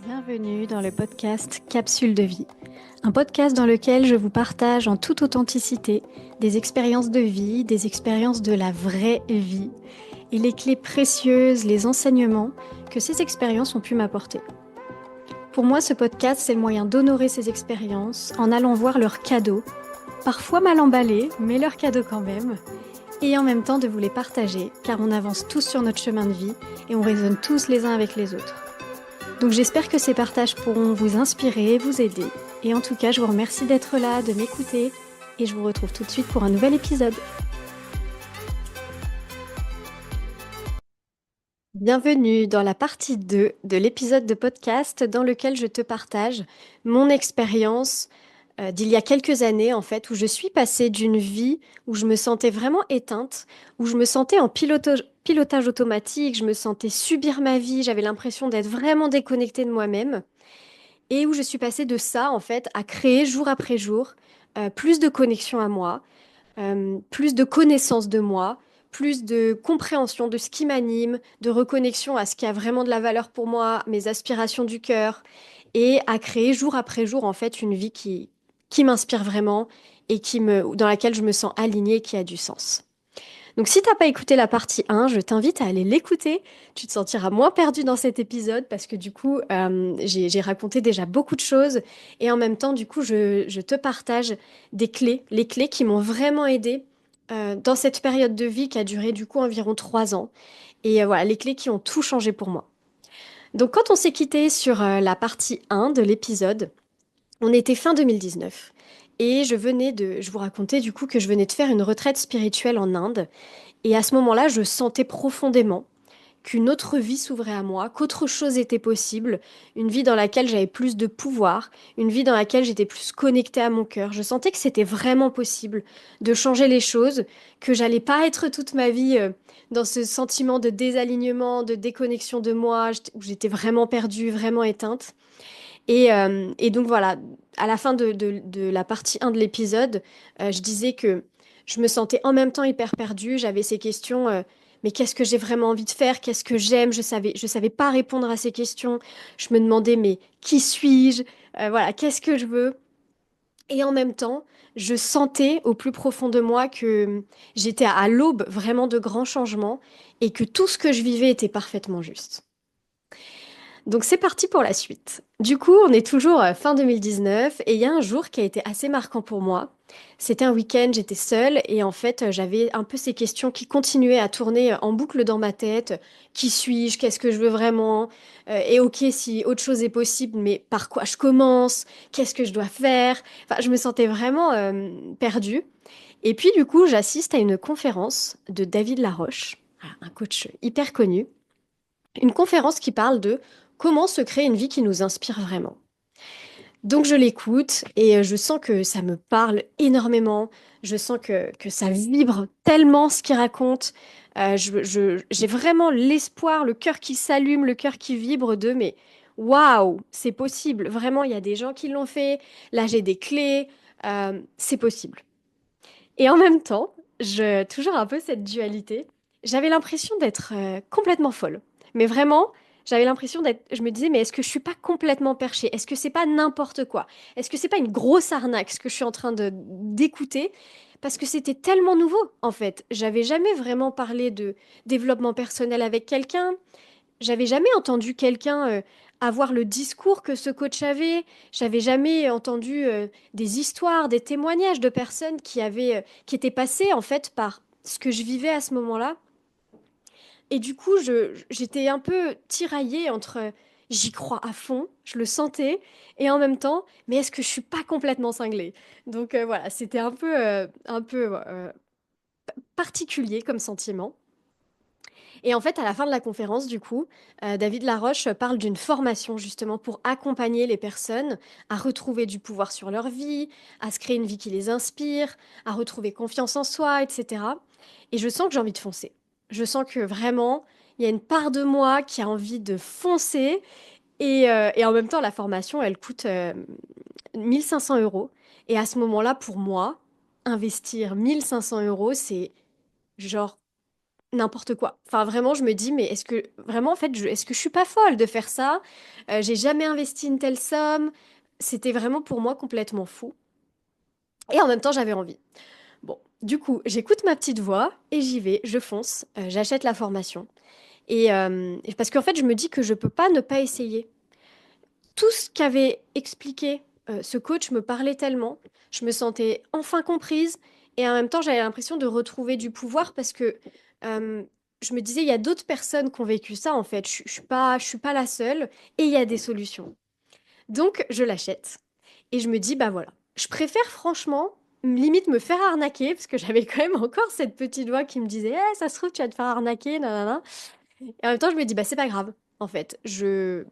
Bienvenue dans le podcast Capsule de vie, un podcast dans lequel je vous partage en toute authenticité des expériences de vie, des expériences de la vraie vie et les clés précieuses, les enseignements que ces expériences ont pu m'apporter. Pour moi, ce podcast, c'est le moyen d'honorer ces expériences en allant voir leurs cadeaux, parfois mal emballés, mais leurs cadeaux quand même, et en même temps de vous les partager, car on avance tous sur notre chemin de vie et on résonne tous les uns avec les autres. Donc j'espère que ces partages pourront vous inspirer, vous aider. Et en tout cas, je vous remercie d'être là, de m'écouter. Et je vous retrouve tout de suite pour un nouvel épisode. Bienvenue dans la partie 2 de l'épisode de podcast dans lequel je te partage mon expérience d'il y a quelques années en fait, où je suis passée d'une vie où je me sentais vraiment éteinte, où je me sentais en pilotage automatique, je me sentais subir ma vie, j'avais l'impression d'être vraiment déconnectée de moi-même. Et où je suis passée de ça, en fait, à créer jour après jour plus de connexion à moi, plus de connaissance de moi, plus de compréhension de ce qui m'anime, de reconnexion à ce qui a vraiment de la valeur pour moi, mes aspirations du cœur, et à créer jour après jour, en fait, une vie qui m'inspire vraiment et dans laquelle je me sens alignée et qui a du sens. Donc si t'as pas écouté la partie 1, je t'invite à aller l'écouter. Tu te sentiras moins perdu dans cet épisode parce que du coup, j'ai raconté déjà beaucoup de choses et en même temps, du coup, je te partage des clés, les clés qui m'ont vraiment aidé dans cette période de vie qui a duré du coup environ 3 ans. Et voilà, les clés qui ont tout changé pour moi. Donc quand on s'est quitté sur la partie 1 de l'épisode, on était fin 2019 et je vous racontais du coup que je venais de faire une retraite spirituelle en Inde. Et à ce moment-là, je sentais profondément qu'une autre vie s'ouvrait à moi, qu'autre chose était possible, une vie dans laquelle j'avais plus de pouvoir, une vie dans laquelle j'étais plus connectée à mon cœur. Je sentais que c'était vraiment possible de changer les choses, que j'allais pas être toute ma vie dans ce sentiment de désalignement, de déconnexion de moi, où j'étais vraiment perdue, vraiment éteinte. Et donc voilà, à la fin de la partie 1 de l'épisode, je disais que je me sentais en même temps hyper perdue. J'avais ces questions, mais qu'est-ce que j'ai vraiment envie de faire? Qu'est-ce que j'aime? Je savais pas répondre à ces questions. Je me demandais, mais qui suis-je? Voilà, qu'est-ce que je veux? Et en même temps, je sentais au plus profond de moi que j'étais à l'aube vraiment de grands changements et que tout ce que je vivais était parfaitement juste. Donc c'est parti pour la suite. Du coup, on est toujours fin 2019 et il y a un jour qui a été assez marquant pour moi. C'était un week-end, j'étais seule et en fait j'avais un peu ces questions qui continuaient à tourner en boucle dans ma tête. Qui suis-je? Qu'est-ce que je veux vraiment? Et ok, si autre chose est possible, mais par quoi je commence? Qu'est-ce que je dois faire? Enfin, je me sentais vraiment perdue. Et puis du coup, j'assiste à une conférence de David Laroche, un coach hyper connu. Une conférence qui parle de comment se créer une vie qui nous inspire vraiment. Donc je l'écoute et je sens que ça me parle énormément. Je sens que ça vibre tellement ce qu'il raconte. J'ai vraiment l'espoir, le cœur qui s'allume, le cœur qui vibre de mais waouh, c'est possible. Vraiment, il y a des gens qui l'ont fait. Là, j'ai des clés. C'est possible. Et en même temps, toujours un peu cette dualité, j'avais l'impression d'être complètement folle. Mais vraiment, j'avais l'impression d'être. Je me disais, mais est-ce que je suis pas complètement perchée? Est-ce que c'est pas n'importe quoi? Est-ce que c'est pas une grosse arnaque ce que je suis en train de d'écouter? Parce que c'était tellement nouveau, en fait. J'avais jamais vraiment parlé de développement personnel avec quelqu'un. J'avais jamais entendu quelqu'un avoir le discours que ce coach avait. J'avais jamais entendu des histoires, des témoignages de personnes qui étaient passées en fait par ce que je vivais à ce moment-là. Et du coup, j'étais un peu tiraillée entre j'y crois à fond, je le sentais, et en même temps, mais est-ce que je suis pas complètement cinglée? Donc voilà, c'était un peu particulier comme sentiment. Et en fait, à la fin de la conférence, du coup, David Laroche parle d'une formation justement pour accompagner les personnes à retrouver du pouvoir sur leur vie, à se créer une vie qui les inspire, à retrouver confiance en soi, etc. Et je sens que j'ai envie de foncer. Je sens que vraiment, il y a une part de moi qui a envie de foncer. Et en même temps, la formation, elle coûte 1500 euros. Et à ce moment-là, pour moi, investir 1500 euros, c'est genre n'importe quoi. Enfin, vraiment, je me dis, mais est-ce que vraiment, en fait, est-ce que je suis pas folle de faire ça? J'ai jamais investi une telle somme. C'était vraiment pour moi complètement fou. Et en même temps, j'avais envie. Bon, du coup, j'écoute ma petite voix et j'y vais, je fonce, j'achète la formation. Et parce qu'en fait, je me dis que je peux pas ne pas essayer. Tout ce qu'avait expliqué ce coach me parlait tellement, je me sentais enfin comprise et en même temps j'avais l'impression de retrouver du pouvoir parce que euh, je me disais il y a d'autres personnes qui ont vécu ça en fait, je suis pas la seule et il y a des solutions. Donc je l'achète et je me dis bah voilà, je préfère franchement limite me faire arnaquer parce que j'avais quand même encore cette petite voix qui me disait eh, ça se trouve tu vas te faire arnaquer nanana. Et en même temps je me dis bah c'est pas grave en fait, je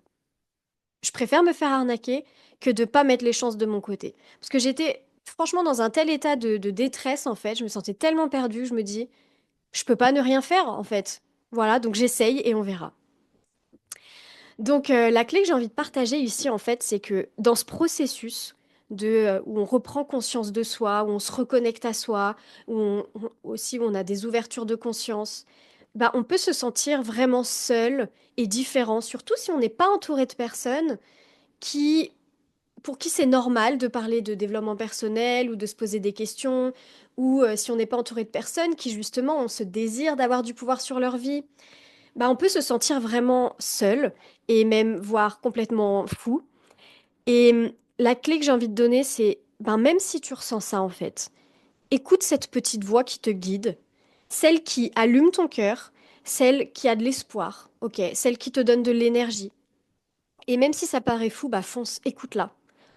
préfère me faire arnaquer que de pas mettre les chances de mon côté. Parce que j'étais franchement dans un tel état de détresse, en fait. Je me sentais tellement perdue. Je me dis, je peux pas ne rien faire, en fait. Voilà, donc j'essaye et on verra. Donc la clé que j'ai envie de partager ici, en fait, c'est que dans ce processus où on reprend conscience de soi, où on se reconnecte à soi, aussi où on a des ouvertures de conscience, bah, on peut se sentir vraiment seul et différent, surtout si on n'est pas entouré de personnes qui pour qui c'est normal de parler de développement personnel ou de se poser des questions, ou si on n'est pas entouré de personnes qui justement ont ce désir d'avoir du pouvoir sur leur vie, bah, on peut se sentir vraiment seul et même voire complètement fou. Et la clé que j'ai envie de donner, c'est ben, même si tu ressens ça en fait, écoute cette petite voix qui te guide, celle qui allume ton cœur, celle qui a de l'espoir, ok, celle qui te donne de l'énergie. Et même si ça paraît fou, bah fonce, écoute-la.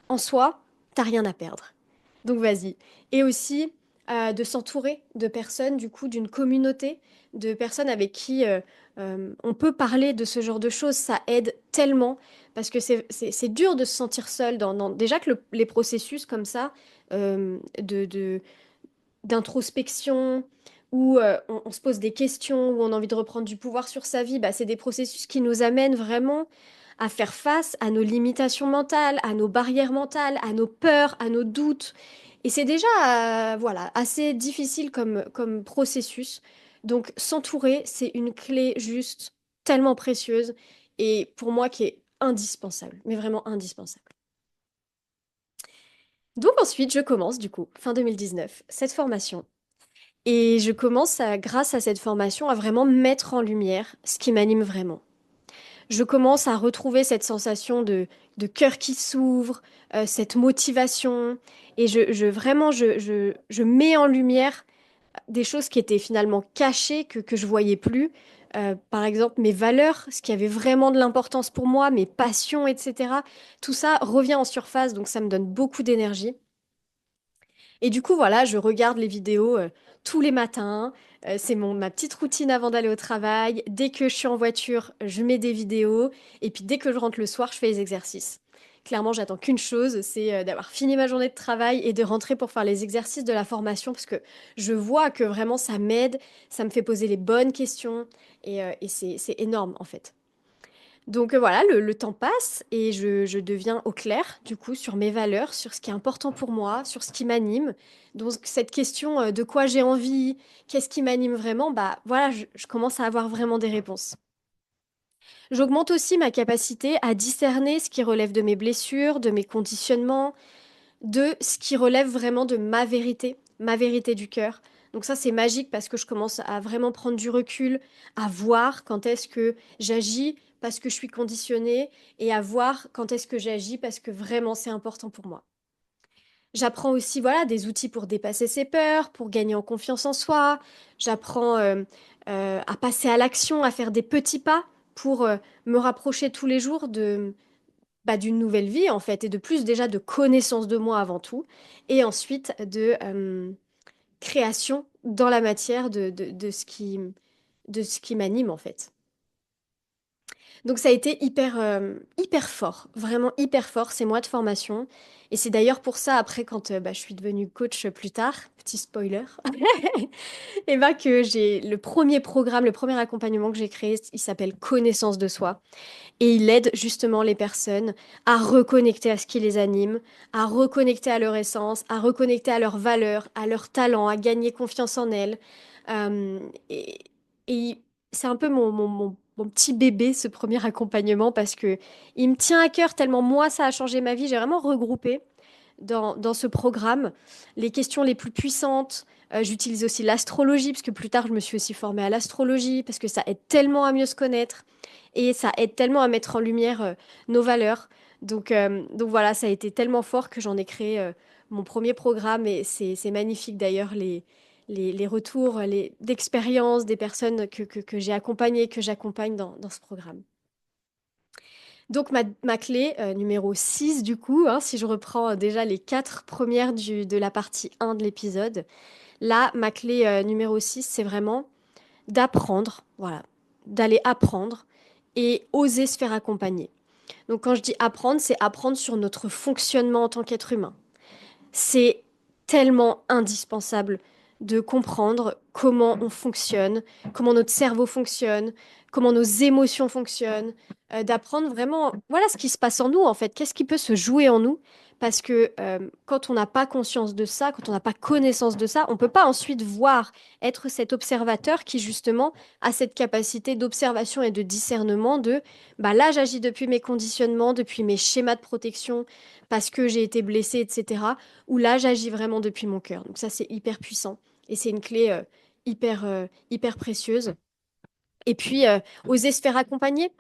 En soi, t'as rien à perdre. Donc vas-y. Et aussi de s'entourer de personnes, du coup, d'une communauté, de personnes avec qui on peut parler de ce genre de choses. Ça aide tellement parce que c'est dur de se sentir seul déjà que les processus comme ça d'introspection où on se pose des questions, où on a envie de reprendre du pouvoir sur sa vie, bah, c'est des processus qui nous amènent vraiment à faire face à nos limitations mentales, à nos barrières mentales, à nos peurs, à nos doutes. Et c'est déjà voilà, assez difficile comme processus. Donc s'entourer, c'est une clé juste tellement précieuse et pour moi qui est indispensable, mais vraiment indispensable. Donc ensuite, je commence du coup, fin 2019, cette formation. Et je commence grâce à cette formation à vraiment mettre en lumière ce qui m'anime vraiment. Je commence à retrouver cette sensation de cœur qui s'ouvre, cette motivation. Et vraiment, je mets en lumière des choses qui étaient finalement cachées, que je voyais plus. Par exemple, mes valeurs, ce qui avait vraiment de l'importance pour moi, mes passions, etc. Tout ça revient en surface, donc ça me donne beaucoup d'énergie. Et du coup, voilà, je regarde les vidéos tous les matins. C'est ma petite routine avant d'aller au travail. Dès que je suis en voiture, je mets des vidéos. Et puis dès que je rentre le soir, je fais les exercices. Clairement, j'attends qu'une chose, c'est d'avoir fini ma journée de travail et de rentrer pour faire les exercices de la formation parce que je vois que vraiment ça m'aide, ça me fait poser les bonnes questions et c'est énorme en fait. Donc voilà, le temps passe et je deviens au clair, du coup, sur mes valeurs, sur ce qui est important pour moi, sur ce qui m'anime. Donc cette question de quoi j'ai envie, qu'est-ce qui m'anime vraiment, bah voilà, je commence à avoir vraiment des réponses. J'augmente aussi ma capacité à discerner ce qui relève de mes blessures, de mes conditionnements, de ce qui relève vraiment de ma vérité du cœur. Donc ça, c'est magique parce que je commence à vraiment prendre du recul, à voir quand est-ce que j'agis parce que je suis conditionnée et à voir quand est-ce que j'agis parce que vraiment c'est important pour moi. J'apprends aussi voilà des outils pour dépasser ses peurs, pour gagner en confiance en soi. J'apprends à passer à l'action, à faire des petits pas pour me rapprocher tous les jours d'une nouvelle vie en fait et de plus déjà de connaissance de moi avant tout et ensuite de création dans la matière de ce qui m'anime en fait. Donc ça a été hyper fort, vraiment hyper fort ces mois de formation et c'est d'ailleurs pour ça après quand bah, je suis devenue coach plus tard, petit spoiler, et ben que j'ai le premier programme, le premier accompagnement que j'ai créé, il s'appelle Connaissance de soi. Et il aide justement les personnes à reconnecter à ce qui les anime, à reconnecter à leur essence, à reconnecter à leurs valeurs, à leurs talents, à gagner confiance en elles. Euh, et, Et c'est un peu mon petit bébé, ce premier accompagnement, parce que il me tient à cœur tellement moi, ça a changé ma vie. J'ai vraiment regroupé dans ce programme les questions les plus puissantes. J'utilise aussi l'astrologie, parce que plus tard, je me suis aussi formée à l'astrologie, parce que ça aide tellement à mieux se connaître et ça aide tellement à mettre en lumière nos valeurs. Donc voilà, ça a été tellement fort que j'en ai créé mon premier programme et c'est magnifique d'ailleurs les retours d'expérience des personnes que j'ai accompagnées, que j'accompagne dans ce programme. Donc ma clé numéro 6 du coup, hein, si je reprends déjà les quatre premières de la partie 1 de l'épisode, là ma clé numéro 6 c'est vraiment d'apprendre, voilà, d'aller apprendre et oser se faire accompagner. Donc quand je dis apprendre, c'est apprendre sur notre fonctionnement en tant qu'être humain. C'est tellement indispensable de comprendre comment on fonctionne, comment notre cerveau fonctionne, comment nos émotions fonctionnent, d'apprendre vraiment, voilà ce qui se passe en nous en fait, qu'est-ce qui peut se jouer en nous, parce que quand on n'a pas conscience de ça, quand on n'a pas connaissance de ça, on ne peut pas ensuite voir, être cet observateur qui justement a cette capacité d'observation et de discernement de, bah là j'agis depuis mes conditionnements, depuis mes schémas de protection, parce que j'ai été blessée, etc où là, j'agis vraiment depuis mon cœur. Donc ça, c'est hyper puissant. Et c'est une clé hyper précieuse. Et puis, oser se faire accompagner,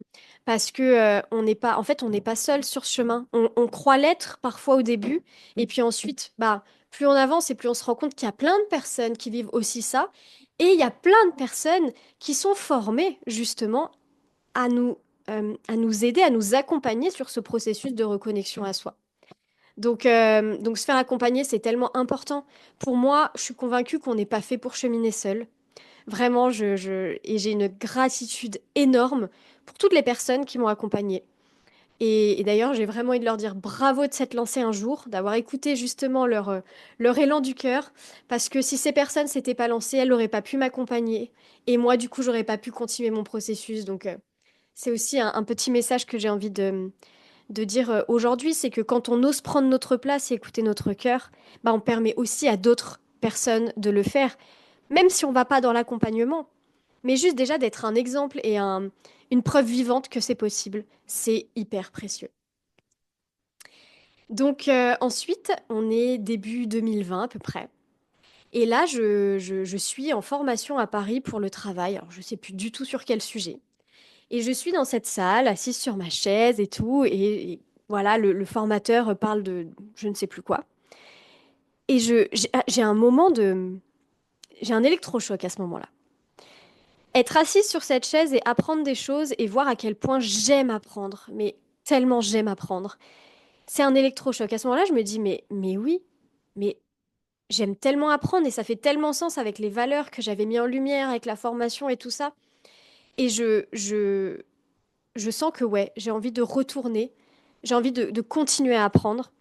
parce que on n'est pas, en fait, on n'est pas seul sur ce chemin. On croit l'être parfois au début, et puis ensuite, bah, plus on avance et plus on se rend compte qu'il y a plein de personnes qui vivent aussi ça, et il y a plein de personnes qui sont formées justement à nous aider, à nous accompagner sur ce processus de reconnexion à soi. Donc se faire accompagner, c'est tellement important. Pour moi, je suis convaincue qu'on n'est pas fait pour cheminer seul. Vraiment, et j'ai une gratitude énorme pour toutes les personnes qui m'ont accompagnée. Et d'ailleurs, j'ai vraiment envie de leur dire bravo de s'être lancé un jour, d'avoir écouté justement leur élan du cœur. Parce que si ces personnes s'étaient pas lancées, elles n'auraient pas pu m'accompagner. Et moi, du coup, j'aurais pas pu continuer mon processus. Donc, c'est aussi un petit message que j'ai envie de dire aujourd'hui, c'est que quand on ose prendre notre place et écouter notre cœur, bah, on permet aussi à d'autres personnes de le faire, même si on va pas dans l'accompagnement, mais juste déjà d'être un exemple et une preuve vivante que c'est possible, c'est hyper précieux. Donc ensuite, on est début 2020 à peu près. Et là, je suis en formation à Paris pour le travail. Alors, je sais plus du tout sur quel sujet. Et je suis dans cette salle, assise sur ma chaise et tout, et voilà, le formateur parle de je ne sais plus quoi. Et j'ai un moment de... J'ai un électrochoc à ce moment-là. Être assise sur cette chaise et apprendre des choses et voir à quel point j'aime apprendre, mais tellement j'aime apprendre. C'est un électrochoc. À ce moment-là, je me dis, mais oui, mais j'aime tellement apprendre et ça fait tellement sens avec les valeurs que j'avais mis en lumière, avec la formation et tout ça. Et je sens que ouais, j'ai envie de retourner, j'ai envie de continuer à apprendre.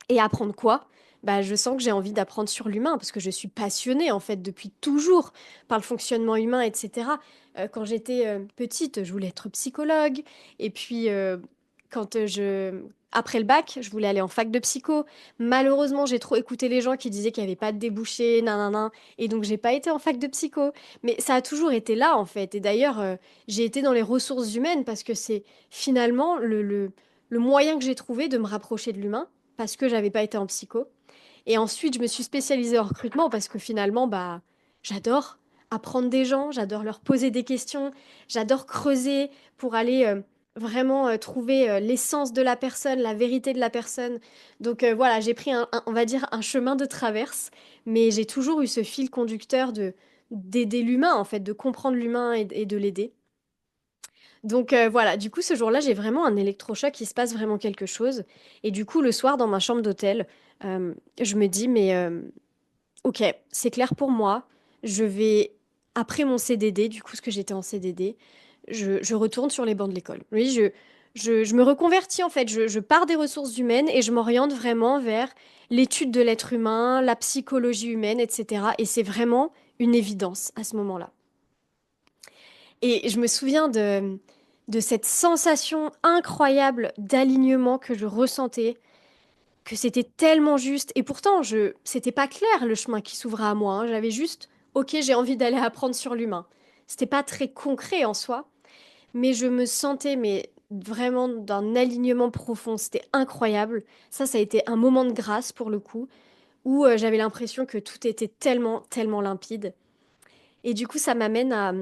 Et apprendre quoi? Bah, je sens que j'ai envie d'apprendre sur l'humain parce que je suis passionnée en fait depuis toujours par le fonctionnement humain, etc. Quand j'étais petite, je voulais être psychologue. Et puis, après le bac, je voulais aller en fac de psycho. Malheureusement, j'ai trop écouté les gens qui disaient qu'il n'y avait pas de débouché, nanana. Et donc, j'ai pas été en fac de psycho. Mais ça a toujours été là en fait. Et d'ailleurs, j'ai été dans les ressources humaines parce que c'est finalement le moyen que j'ai trouvé de me rapprocher de l'humain parce que j'avais pas été en psycho. Et ensuite, je me suis spécialisée en recrutement parce que finalement, bah, j'adore apprendre des gens, j'adore leur poser des questions, j'adore creuser pour aller vraiment trouver l'essence de la personne, la vérité de la personne. Donc voilà, j'ai pris on va dire, un chemin de traverse, mais j'ai toujours eu ce fil conducteur de d'aider l'humain, en fait, de comprendre l'humain et de l'aider. Donc voilà, du coup, ce jour-là, j'ai vraiment un électrochoc, il se passe vraiment quelque chose. Et du coup, le soir, dans ma chambre d'hôtel, je me dis, mais ok, c'est clair pour moi, je vais, après mon CDD, du coup, parce que j'étais en CDD, je retourne sur les bancs de l'école. Oui, je me reconvertis en fait, je pars des ressources humaines et je m'oriente vraiment vers l'étude de l'être humain, la psychologie humaine, etc. Et c'est vraiment une évidence à ce moment-là. Et je me souviens de cette sensation incroyable d'alignement que je ressentais, que c'était tellement juste. Et pourtant, c'était pas clair le chemin qui s'ouvrait à moi, hein. J'avais juste, ok, j'ai envie d'aller apprendre sur l'humain. C'était pas très concret en soi, mais je me sentais mais vraiment d'un alignement profond. C'était incroyable. Ça a été un moment de grâce pour le coup, où j'avais l'impression que tout était tellement, tellement limpide. Et du coup, ça m'amène à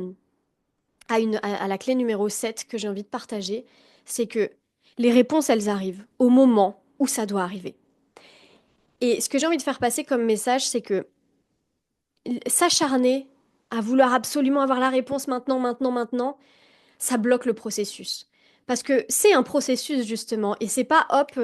la clé numéro 7 que j'ai envie de partager. C'est que les réponses, elles arrivent au moment où ça doit arriver. Et ce que j'ai envie de faire passer comme message, c'est que s'acharner à vouloir absolument avoir la réponse maintenant, maintenant, maintenant, ça bloque le processus. Parce que c'est un processus, justement, et c'est pas hop,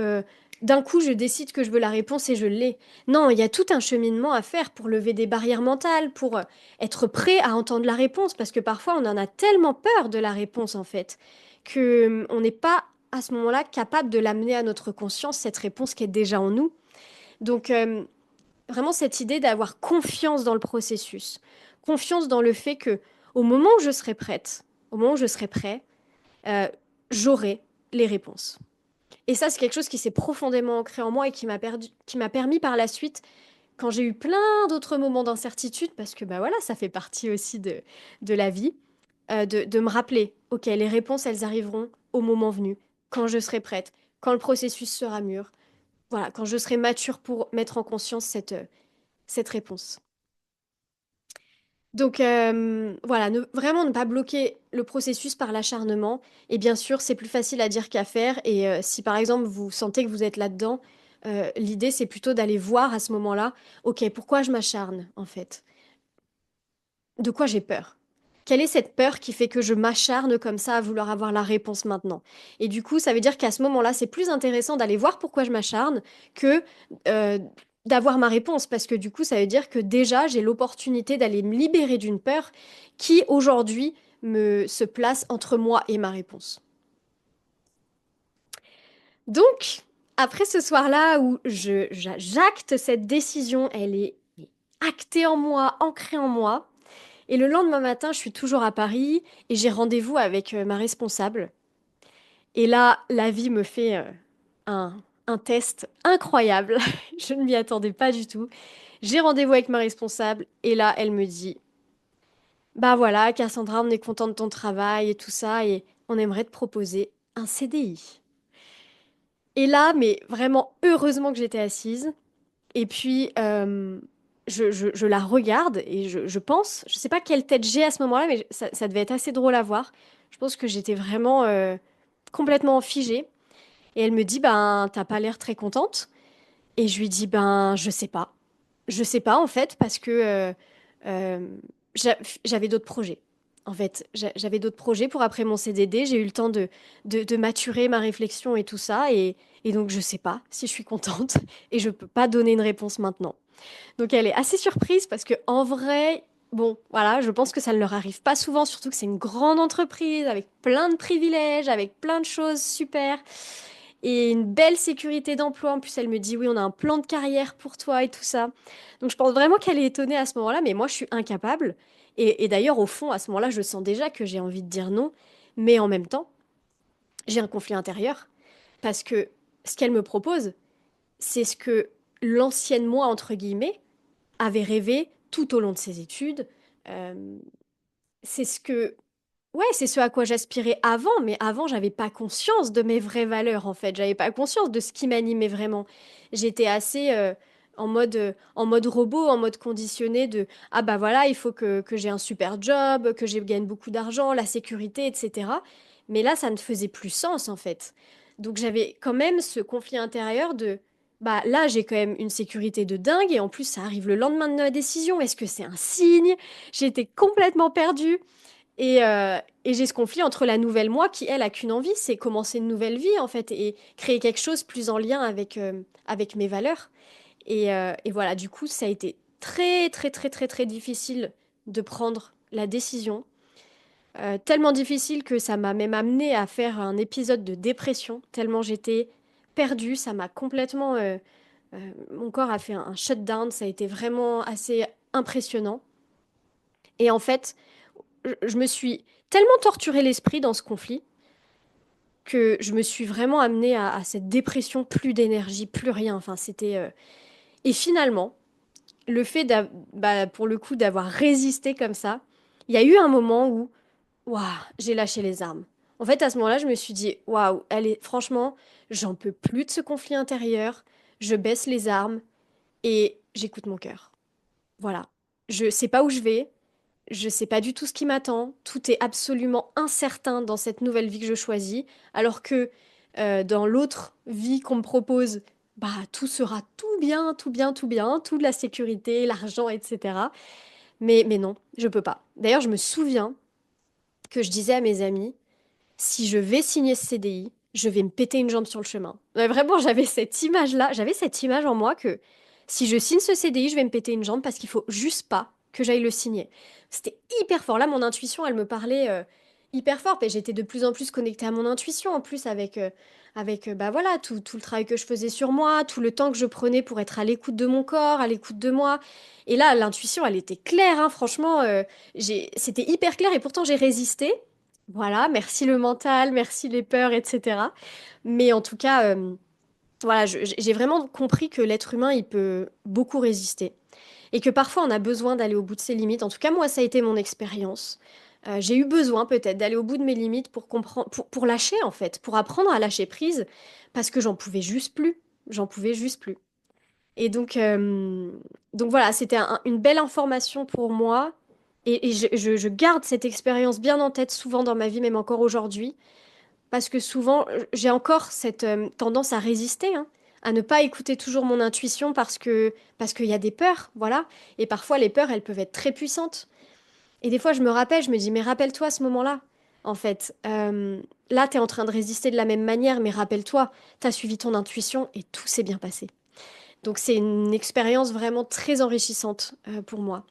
d'un coup je décide que je veux la réponse et je l'ai. Non, il y a tout un cheminement à faire pour lever des barrières mentales, pour être prêt à entendre la réponse, parce que parfois on en a tellement peur de la réponse, en fait, que on n'est pas à ce moment-là capable de l'amener à notre conscience, cette réponse qui est déjà en nous. Donc, vraiment cette idée d'avoir confiance dans le processus, confiance dans le fait que au moment où je serai prête, au moment où je serai prêt, euh, j'aurai les réponses. Et ça, c'est quelque chose qui s'est profondément ancré en moi et qui m'a permis par la suite, quand j'ai eu plein d'autres moments d'incertitude, parce que bah voilà, ça fait partie aussi de la vie, de me rappeler, ok, les réponses, elles arriveront au moment venu, quand je serai prête, quand le processus sera mûr, voilà, quand je serai mature pour mettre en conscience cette réponse. Donc voilà, vraiment ne pas bloquer le processus par l'acharnement. Et bien sûr, c'est plus facile à dire qu'à faire. Et si par exemple vous sentez que vous êtes là-dedans, l'idée c'est plutôt d'aller voir à ce moment-là, ok, pourquoi je m'acharne en fait? De quoi j'ai peur? Quelle est cette peur qui fait que je m'acharne comme ça à vouloir avoir la réponse maintenant? Et du coup, ça veut dire qu'à ce moment-là, c'est plus intéressant d'aller voir pourquoi je m'acharne que euh, d'avoir ma réponse, parce que du coup, ça veut dire que déjà, j'ai l'opportunité d'aller me libérer d'une peur qui, aujourd'hui, me se place entre moi et ma réponse. Donc, après ce soir-là où j'acte cette décision, elle est actée en moi, ancrée en moi. Et le lendemain matin, je suis toujours à Paris et j'ai rendez-vous avec ma responsable. Et là, la vie me fait un test incroyable. Je ne m'y attendais pas du tout. J'ai rendez-vous avec ma responsable et là, elle me dit, bah voilà, Cassandra, on est content de ton travail et tout ça et on aimerait te proposer un CDI. Et là, mais vraiment, heureusement que j'étais assise. Et puis, je la regarde et je pense, je sais pas quelle tête j'ai à ce moment-là, mais ça devait être assez drôle à voir. Je pense que j'étais vraiment complètement figée. Et elle me dit, ben, t'as pas l'air très contente. Et je lui dis, ben, je sais pas. Je sais pas, en fait, parce que euh, j'a- j'avais d'autres projets. En fait, j'avais d'autres projets pour après mon CDD. J'ai eu le temps de maturer ma réflexion et tout ça. Et donc, je sais pas si je suis contente. Et je peux pas donner une réponse maintenant. Donc elle est assez surprise parce que en vrai, bon, voilà, je pense que ça ne leur arrive pas souvent, surtout que c'est une grande entreprise avec plein de privilèges, avec plein de choses super et une belle sécurité d'emploi. En plus, elle me dit oui, on a un plan de carrière pour toi et tout ça. Donc je pense vraiment qu'elle est étonnée à ce moment-là, mais moi je suis incapable. Et d'ailleurs, au fond, à ce moment-là, je sens déjà que j'ai envie de dire non, mais en même temps, j'ai un conflit intérieur parce que ce qu'elle me propose, c'est ce que l'ancienne moi, entre guillemets, avait rêvé tout au long de ses études. Euh, c'est ce que, ouais, c'est ce à quoi j'aspirais avant, mais avant, j'avais pas conscience de mes vraies valeurs, en fait. J'avais pas conscience de ce qui m'animait vraiment. J'étais assez en mode robot, en mode conditionné de, ah bah voilà, il faut que j'ai un super job, que je gagne beaucoup d'argent, la sécurité, etc. Mais là, ça ne faisait plus sens, en fait. Donc j'avais quand même ce conflit intérieur de, bah là, j'ai quand même une sécurité de dingue, et en plus, ça arrive le lendemain de ma décision. Est-ce que c'est un signe? J'étais complètement perdue. Et j'ai ce conflit entre la nouvelle moi qui, elle, a qu'une envie, c'est commencer une nouvelle vie, en fait, et créer quelque chose plus en lien avec mes valeurs. Et voilà, du coup, ça a été très, très, très, très, très difficile de prendre la décision. Tellement difficile que ça m'a même amené à faire un épisode de dépression, tellement j'étais perdue. Ça m'a complètement... mon corps a fait un shutdown, ça a été vraiment assez impressionnant. Et en fait, je me suis tellement torturé l'esprit dans ce conflit que je me suis vraiment amenée à cette dépression, plus d'énergie, plus rien. Enfin, c'était. Et finalement, le fait, bah, pour le coup, d'avoir résisté comme ça, il y a eu un moment où, waouh, j'ai lâché les armes. En fait, à ce moment-là, je me suis dit, waouh, franchement, j'en peux plus de ce conflit intérieur. Je baisse les armes et j'écoute mon cœur. Voilà. Je sais pas où je vais. Je sais pas du tout ce qui m'attend. Tout est absolument incertain dans cette nouvelle vie que je choisis. Alors que dans l'autre vie qu'on me propose, bah tout sera tout bien, tout bien, tout bien, tout de la sécurité, l'argent, etc. Mais non, je peux pas. D'ailleurs, je me souviens que je disais à mes amis, si je vais signer ce CDI, je vais me péter une jambe sur le chemin. Ouais, vraiment, j'avais cette image-là, j'avais cette image en moi que si je signe ce CDI, je vais me péter une jambe parce qu'il faut juste pas que j'aille le signer. C'était hyper fort. Là, mon intuition, elle me parlait hyper fort. Et j'étais de plus en plus connectée à mon intuition, en plus avec bah voilà, tout le travail que je faisais sur moi, tout le temps que je prenais pour être à l'écoute de mon corps, à l'écoute de moi. Et là, l'intuition, elle était claire, hein, franchement, c'était hyper clair et pourtant j'ai résisté. Voilà, merci le mental, merci les peurs, etc. Mais en tout cas, voilà, j'ai vraiment compris que l'être humain, il peut beaucoup résister. Et que parfois, on a besoin d'aller au bout de ses limites. En tout cas, moi, ça a été mon expérience. J'ai eu besoin peut-être d'aller au bout de mes limites pour comprendre, pour lâcher en fait, pour apprendre à lâcher prise, parce que j'en pouvais juste plus. J'en pouvais juste plus. Et donc voilà, c'était une belle information pour moi. Et je garde cette expérience bien en tête souvent dans ma vie, même encore aujourd'hui. Parce que souvent, j'ai encore cette tendance à résister, hein, à ne pas écouter toujours mon intuition parce qu'il y a des peurs, voilà. Et parfois, les peurs, elles peuvent être très puissantes. Et des fois, je me rappelle, je me dis, mais rappelle-toi ce moment-là. En fait, là, tu es en train de résister de la même manière, mais rappelle-toi, tu as suivi ton intuition et tout s'est bien passé. Donc, c'est une expérience vraiment très enrichissante pour moi.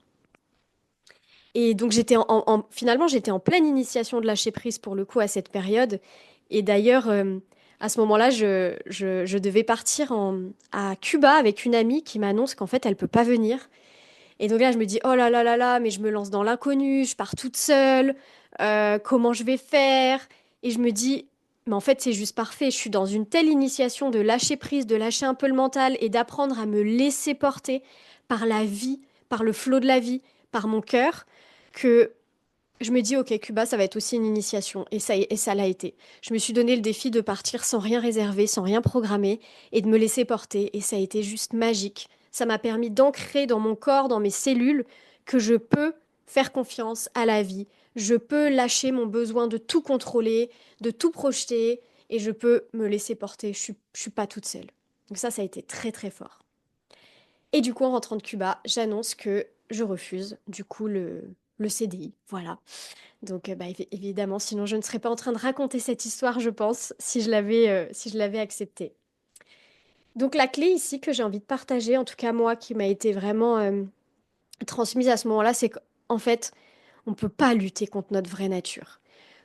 Et donc finalement, j'étais en pleine initiation de lâcher prise pour le coup à cette période. Et d'ailleurs, à ce moment-là, je devais partir à Cuba avec une amie qui m'annonce qu'en fait, elle peut pas venir. Et donc là, je me dis, oh là là là là, mais je me lance dans l'inconnu, je pars toute seule, comment je vais faire? Et je me dis, mais en fait, c'est juste parfait. Je suis dans une telle initiation de lâcher prise, de lâcher un peu le mental et d'apprendre à me laisser porter par la vie, par le flot de la vie, par mon cœur que je me dis, ok, Cuba, ça va être aussi une initiation. Et ça l'a été. Je me suis donné le défi de partir sans rien réserver, sans rien programmer, et de me laisser porter. Et ça a été juste magique. Ça m'a permis d'ancrer dans mon corps, dans mes cellules, que je peux faire confiance à la vie. Je peux lâcher mon besoin de tout contrôler, de tout projeter, et je peux me laisser porter. Je suis pas toute seule. Donc ça a été très très fort. Et du coup, en rentrant de Cuba, j'annonce que je refuse du coup le CDI. Voilà. Donc, bah, évidemment, sinon je ne serais pas en train de raconter cette histoire, je pense, si je l'avais acceptée. Donc, la clé ici que j'ai envie de partager, en tout cas moi, qui m'a été vraiment transmise à ce moment-là, c'est qu'en fait, on ne peut pas lutter contre notre vraie nature.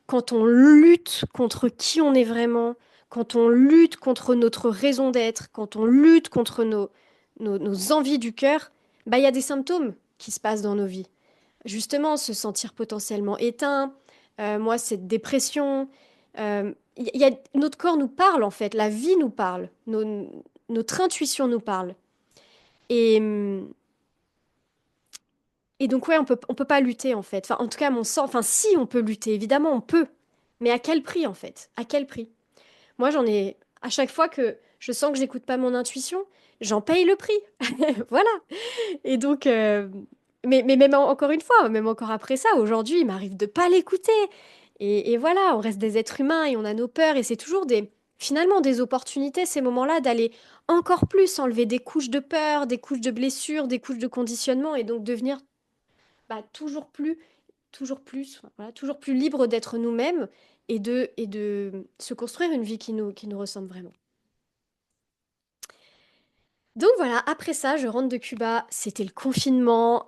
Quand on lutte contre qui on est vraiment, quand on lutte contre notre raison d'être, quand on lutte contre nos envies du cœur, bah, il y a des symptômes qui se passent dans nos vies. Justement, se sentir potentiellement éteint, moi, cette dépression, notre corps nous parle en fait, la vie nous parle, notre intuition nous parle. Et, et donc, ouais, on peut pas lutter en fait. Enfin, en tout cas, à mon sens, enfin, si on peut lutter, évidemment, on peut. Mais à quel prix en fait? À quel prix? Moi, à chaque fois que je sens que j'écoute pas mon intuition, j'en paye le prix. Voilà. Et donc, mais même encore une fois, même encore après ça, aujourd'hui, il m'arrive de pas l'écouter. Et voilà, on reste des êtres humains et on a nos peurs. Et c'est toujours finalement des opportunités, ces moments-là, d'aller encore plus enlever des couches de peur, des couches de blessures, des couches de conditionnement et donc devenir bah, toujours plus, voilà, toujours plus libre d'être nous-mêmes et de se construire une vie qui nous ressemble vraiment. Donc voilà, après ça, je rentre de Cuba, c'était le confinement.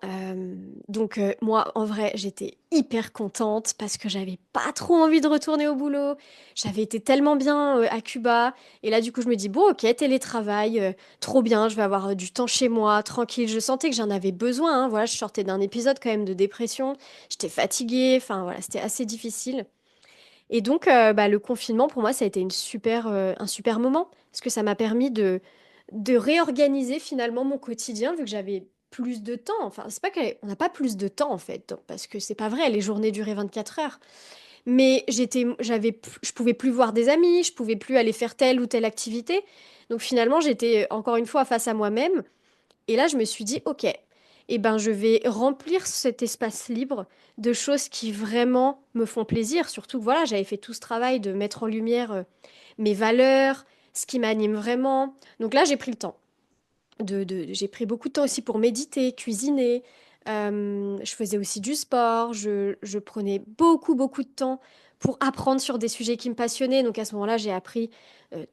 Moi, en vrai, j'étais hyper contente parce que j'avais pas trop envie de retourner au boulot. J'avais été tellement bien à Cuba. Et là, du coup, je me dis, bon, ok, télétravail, trop bien, je vais avoir du temps chez moi, tranquille. Je sentais que j'en avais besoin, hein. Voilà, je sortais d'un épisode quand même de dépression. J'étais fatiguée, enfin voilà, c'était assez difficile. Et donc, bah, le confinement, pour moi, ça a été un super moment parce que ça m'a permis de réorganiser finalement mon quotidien, vu que j'avais plus de temps. Enfin, c'est pas qu'on n'a pas plus de temps en fait, parce que c'est pas vrai, les journées duraient 24 heures. Mais je pouvais plus voir des amis, je pouvais plus aller faire telle ou telle activité. Donc finalement, j'étais encore une fois face à moi-même. Et là, je me suis dit, ok, eh ben, je vais remplir cet espace libre de choses qui vraiment me font plaisir. Surtout que voilà, j'avais fait tout ce travail de mettre en lumière mes valeurs, ce qui m'anime vraiment. Donc là, j'ai pris le temps. J'ai pris beaucoup de temps aussi pour méditer, cuisiner. Je faisais aussi du sport. Je prenais beaucoup, beaucoup de temps pour apprendre sur des sujets qui me passionnaient. Donc à ce moment-là, j'ai appris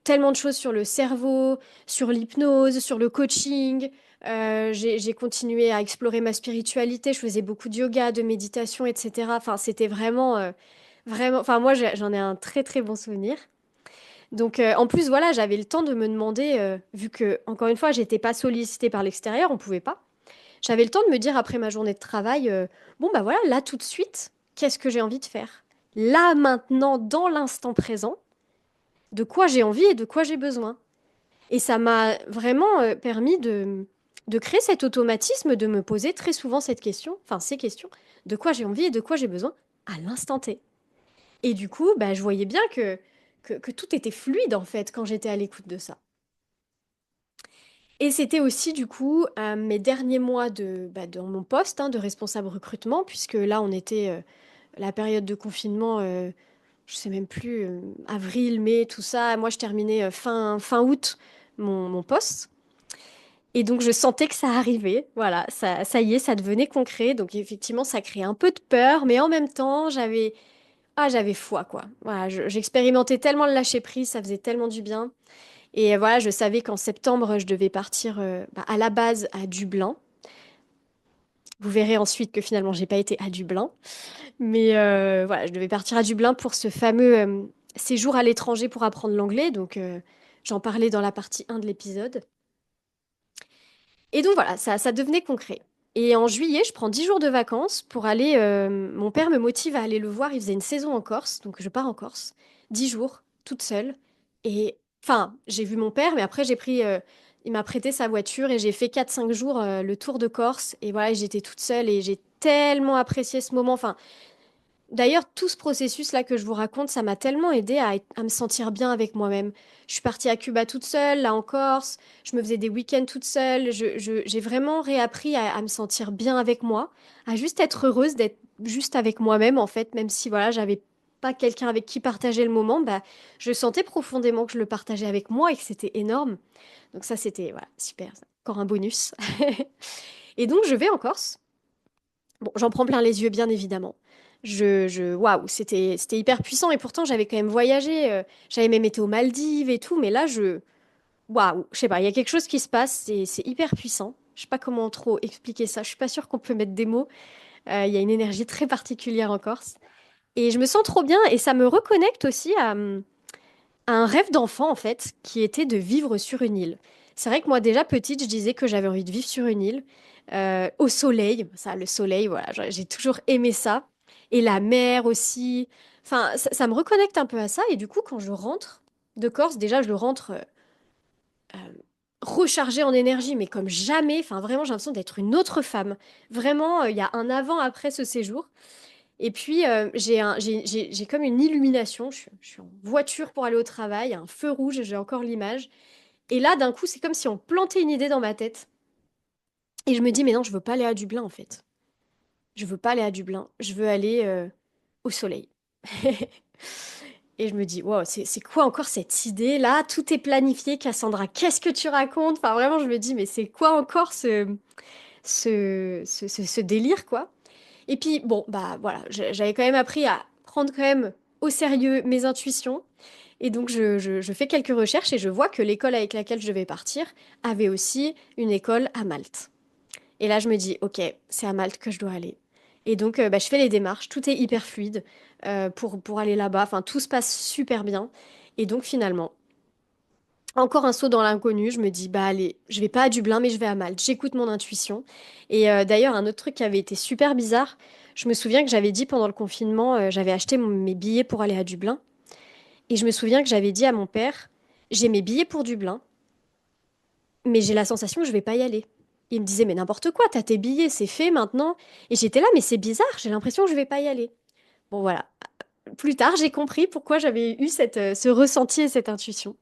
tellement de choses sur le cerveau, sur l'hypnose, sur le coaching. J'ai continué à explorer ma spiritualité. Je faisais beaucoup de yoga, de méditation, etc. Enfin, c'était vraiment, vraiment. Enfin, moi, j'en ai un très, très bon souvenir. Donc, en plus, voilà, j'avais le temps de me demander, vu que, encore une fois, j'étais pas sollicitée par l'extérieur, on pouvait pas. J'avais le temps de me dire après ma journée de travail, bon, bah voilà, là, tout de suite, qu'est-ce que j'ai envie de faire? Là, maintenant, dans l'instant présent, de quoi j'ai envie et de quoi j'ai besoin. Et ça m'a vraiment permis de créer cet automatisme de me poser très souvent cette question, enfin, ces questions, de quoi j'ai envie et de quoi j'ai besoin à l'instant T. Et du coup, bah, je voyais bien que tout était fluide en fait quand j'étais à l'écoute de ça. Et c'était aussi du coup mes derniers mois dans mon poste de responsable recrutement, puisque là on était la période de confinement, je sais même plus, avril, mai, tout ça. Moi je terminais fin août mon poste. Et donc je sentais que ça arrivait, voilà, ça y est, ça devenait concret. Donc effectivement ça créait un peu de peur, mais en même temps j'avais foi quoi. Voilà, j'expérimentais tellement le lâcher prise, ça faisait tellement du bien. Et voilà, je savais qu'en septembre, je devais partir à la base à Dublin. Vous verrez ensuite que finalement, j'ai pas été à Dublin. Mais voilà, je devais partir à Dublin pour ce fameux séjour à l'étranger pour apprendre l'anglais. Donc, j'en parlais dans la partie 1 de l'épisode. Et donc voilà, ça devenait concret. Et en juillet, je prends 10 jours de vacances pour aller. Mon père me motive à aller le voir. Il faisait une saison en Corse, donc je pars en Corse. 10 jours, toute seule. Et enfin, j'ai vu mon père, mais après, il m'a prêté sa voiture et j'ai fait 4 5 jours le tour de Corse. Et voilà, j'étais toute seule et j'ai tellement apprécié ce moment. Enfin, d'ailleurs, tout ce processus-là que je vous raconte, ça m'a tellement aidé à me sentir bien avec moi-même. Je suis partie à Cuba toute seule, là en Corse, je me faisais des week-ends toute seule. J'ai vraiment réappris à me sentir bien avec moi, à juste être heureuse d'être juste avec moi-même, en fait, même si voilà, j'avais pas quelqu'un avec qui partager le moment, bah, je sentais profondément que je le partageais avec moi et que c'était énorme. Donc ça, c'était voilà, super, encore un bonus. Et donc, je vais en Corse. Bon, j'en prends plein les yeux, bien évidemment. Waouh, c'était hyper puissant et pourtant j'avais quand même voyagé. J'avais même été aux Maldives et tout, mais là, waouh, je sais pas, il y a quelque chose qui se passe, c'est hyper puissant. Je sais pas comment trop expliquer ça. Je suis pas sûre qu'on peut mettre des mots. Il y a une énergie très particulière en Corse et je me sens trop bien et ça me reconnecte aussi à un rêve d'enfant en fait, qui était de vivre sur une île. C'est vrai que moi déjà petite, je disais que j'avais envie de vivre sur une île, au soleil. Ça, le soleil, voilà, j'ai toujours aimé ça. Et la mer aussi. Enfin, ça me reconnecte un peu à ça. Et du coup, quand je rentre de Corse, déjà, je rentre euh, rechargée en énergie, mais comme jamais. Enfin, vraiment, j'ai l'impression d'être une autre femme. Vraiment, il y a un avant-après ce séjour. Et puis, j'ai comme une illumination. Je suis en voiture pour aller au travail, un feu rouge, j'ai encore l'image. Et là, d'un coup, c'est comme si on plantait une idée dans ma tête. Et je me dis, mais non, je veux pas aller à Dublin, en fait. Je veux pas aller à Dublin. Je veux aller au soleil. Et je me dis, wow, c'est quoi encore cette idée-là? Tout est planifié, Cassandra. Qu'est-ce que tu racontes? Enfin, vraiment, je me dis, mais c'est quoi encore ce délire, quoi? Et puis, bon, bah voilà, j'avais quand même appris à prendre quand même au sérieux mes intuitions. Et donc, je fais quelques recherches et je vois que l'école avec laquelle je vais partir avait aussi une école à Malte. Et là, je me dis, ok, c'est à Malte que je dois aller. Et donc, bah, je fais les démarches, tout est hyper fluide pour aller là-bas. Enfin, tout se passe super bien. Et donc, finalement, encore un saut dans l'inconnu, je me dis, bah allez, je vais pas à Dublin, mais je vais à Malte. J'écoute mon intuition. Et d'ailleurs, un autre truc qui avait été super bizarre, je me souviens que j'avais dit pendant le confinement, j'avais acheté mes billets pour aller à Dublin. Et je me souviens que j'avais dit à mon père, j'ai mes billets pour Dublin, mais j'ai la sensation que je vais pas y aller. Il me disait, mais n'importe quoi, t'as tes billets, c'est fait maintenant. Et j'étais là, mais c'est bizarre, j'ai l'impression que je vais pas y aller. Bon, voilà. Plus tard, j'ai compris pourquoi j'avais eu ce ressenti et cette intuition.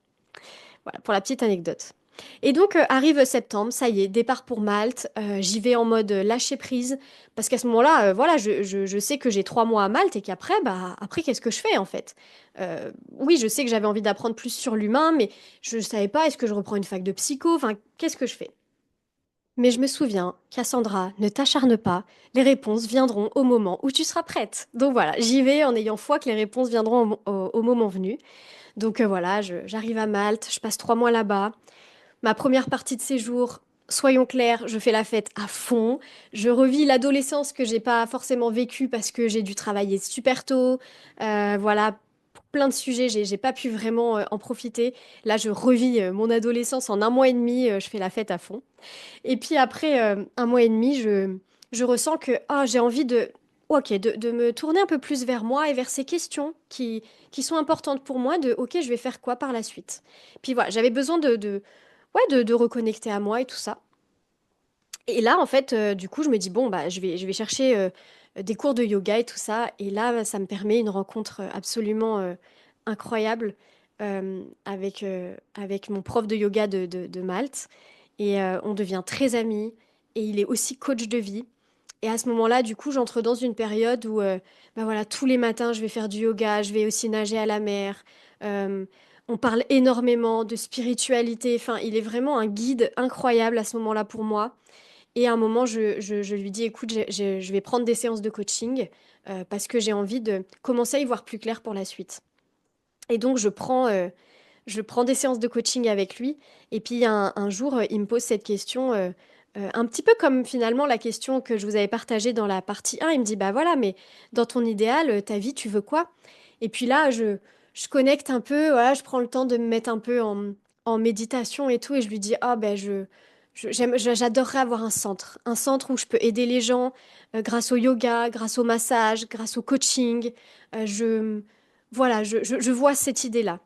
Voilà, pour la petite anecdote. Et donc, arrive septembre, ça y est, départ pour Malte. J'y vais en mode lâcher prise. Parce qu'à ce moment-là, voilà, je sais que j'ai 3 mois à Malte et qu'après, bah, après, qu'est-ce que je fais en fait? Oui, je sais que j'avais envie d'apprendre plus sur l'humain, mais je ne savais pas, est-ce que je reprends une fac de psycho? Enfin, qu'est-ce que je fais? Mais je me souviens, Cassandra, ne t'acharne pas, les réponses viendront au moment où tu seras prête. Donc voilà, j'y vais en ayant foi que les réponses viendront au moment venu. Donc voilà, j'arrive à Malte, je passe 3 mois là-bas. Ma première partie de séjour, soyons clairs, je fais la fête à fond. Je revis l'adolescence que j'ai pas forcément vécue parce que j'ai dû travailler super tôt. Voilà, pour plein de sujets, j'ai pas pu vraiment en profiter. Là, je revis mon adolescence en un mois et demi, je fais la fête à fond. Et puis après un mois et demi, je ressens que j'ai envie ok, de me tourner un peu plus vers moi et vers ces questions qui sont importantes pour moi, de ok, je vais faire quoi par la suite. Puis voilà, j'avais besoin ouais, de reconnecter à moi et tout ça. Et là, en fait, du coup, je me dis, bon, bah, je vais chercher des cours de yoga et tout ça. Et là, ça me permet une rencontre absolument incroyable avec mon prof de yoga de Malte. Et on devient très amis. Et il est aussi coach de vie. Et à ce moment-là, du coup, j'entre dans une période où, bah voilà, tous les matins, je vais faire du yoga, je vais aussi nager à la mer. Euh, on parle énormément de spiritualité. Enfin, il est vraiment un guide incroyable à ce moment-là pour moi. Et à un moment, je lui dis, écoute, je vais prendre des séances de coaching parce que j'ai envie de commencer à y voir plus clair pour la suite. Et donc, je prends des séances de coaching avec lui. Et puis, un jour, il me pose cette question, un petit peu comme finalement la question que je vous avais partagée dans la partie 1. Il me dit, bah voilà, mais dans ton idéal, ta vie, tu veux quoi? Et puis là, je connecte un peu, voilà, je prends le temps de me mettre un peu en méditation et tout. Et je lui dis, ah ben, j'adorerais avoir un centre où je peux aider les gens grâce au yoga, grâce au massage, grâce au coaching. Voilà, je vois cette idée-là.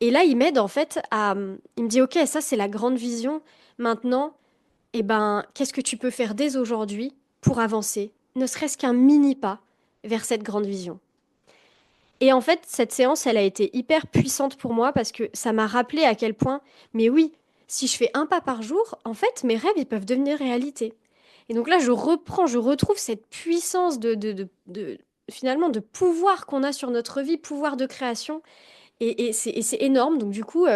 Et là, il m'aide en fait il me dit, OK, ça c'est la grande vision. Maintenant, eh ben, qu'est-ce que tu peux faire dès aujourd'hui pour avancer, ne serait-ce qu'un mini pas vers cette grande vision. Et en fait, cette séance, elle a été hyper puissante pour moi parce que ça m'a rappelé à quel point, mais oui, si je fais un pas par jour, en fait, mes rêves, ils peuvent devenir réalité. Et donc là, je retrouve cette puissance finalement, de pouvoir qu'on a sur notre vie, pouvoir de création. Et c'est énorme. Donc du coup,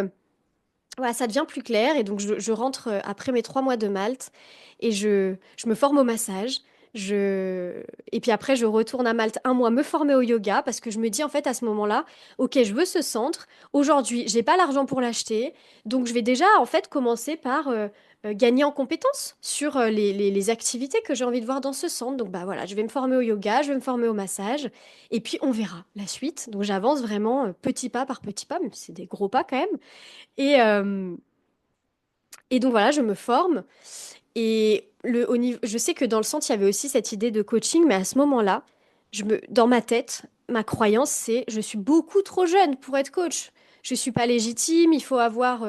voilà, ça devient plus clair et donc je rentre après mes 3 mois de Malte et je me forme au massage. Et puis après, je retourne à Malte un mois me former au yoga parce que je me dis en fait à ce moment-là, ok, je veux ce centre. Aujourd'hui, j'ai pas l'argent pour l'acheter, donc je vais déjà en fait commencer par gagner en compétences sur les activités que j'ai envie de voir dans ce centre. Donc bah voilà, je vais me former au yoga, je vais me former au massage et puis on verra la suite. Donc j'avance vraiment petit pas par petit pas, mais c'est des gros pas quand même. Et, euh, et donc voilà, je me forme. Et je sais que dans le centre, il y avait aussi cette idée de coaching, mais à ce moment-là, dans ma tête, ma croyance, c'est je suis beaucoup trop jeune pour être coach. Je suis pas légitime, il faut avoir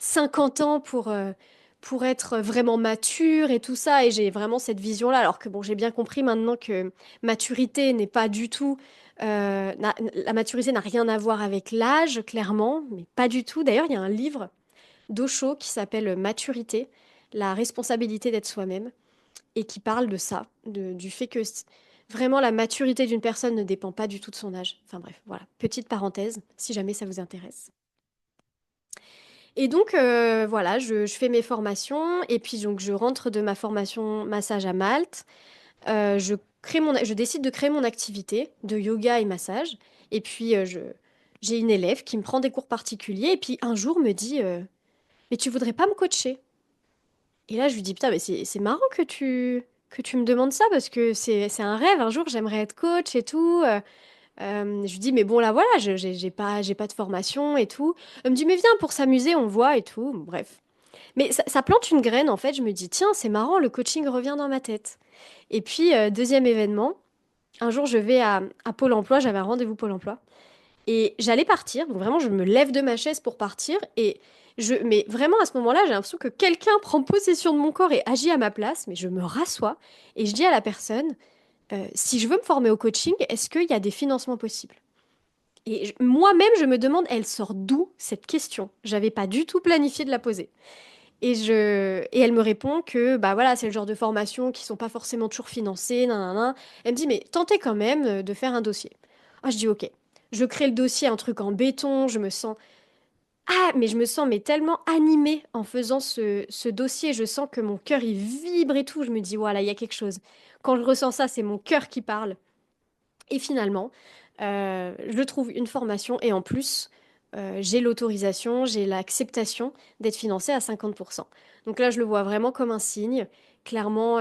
50 ans pour être vraiment mature et tout ça. Et j'ai vraiment cette vision-là, alors que bon, j'ai bien compris maintenant que maturité n'est pas du tout... la maturité n'a rien à voir avec l'âge, clairement, mais pas du tout. D'ailleurs, il y a un livre d'Osho qui s'appelle Maturité, la responsabilité d'être soi-même, et qui parle de ça, du fait que vraiment la maturité d'une personne ne dépend pas du tout de son âge. Enfin bref, voilà, petite parenthèse, si jamais ça vous intéresse. Et donc voilà, je fais mes formations, et puis donc je rentre de ma formation massage à Malte. Je décide de créer mon activité de yoga et massage, et puis j'ai une élève qui me prend des cours particuliers, et puis un jour me dit mais tu voudrais pas me coacher? Et là, je lui dis, putain, mais c'est marrant que tu me demandes ça parce que c'est un rêve. Un jour, j'aimerais être coach et tout. Je lui dis, mais bon, là, voilà, j'ai pas de formation et tout. Elle me dit, mais viens pour s'amuser, on voit et tout. Bref. Mais ça plante une graine, en fait. Je me dis, tiens, c'est marrant, le coaching revient dans ma tête. Et puis, deuxième événement, un jour, je vais à Pôle emploi, j'avais un rendez-vous Pôle emploi. Et j'allais partir, donc vraiment je me lève de ma chaise pour partir mais vraiment à ce moment-là, j'ai l'impression que quelqu'un prend possession de mon corps et agit à ma place, mais je me rassois et je dis à la personne, si je veux me former au coaching, est-ce qu'il y a des financements possibles? Et moi-même, je me demande, elle sort d'où cette question? J'avais pas du tout planifié de la poser. Et elle me répond que bah voilà, c'est le genre de formation qui sont pas forcément toujours financées, nanana. Elle me dit, mais tentez quand même de faire un dossier. Ah, je dis, ok. Je crée le dossier, un truc en béton, mais je me sens mais tellement animée en faisant ce dossier. Je sens que mon cœur, il vibre et tout. Je me dis, voilà, il y a quelque chose. Quand je ressens ça, c'est mon cœur qui parle. Et finalement, je trouve une formation et en plus, j'ai l'autorisation, j'ai l'acceptation d'être financée à 50%. Donc là, je le vois vraiment comme un signe. Clairement,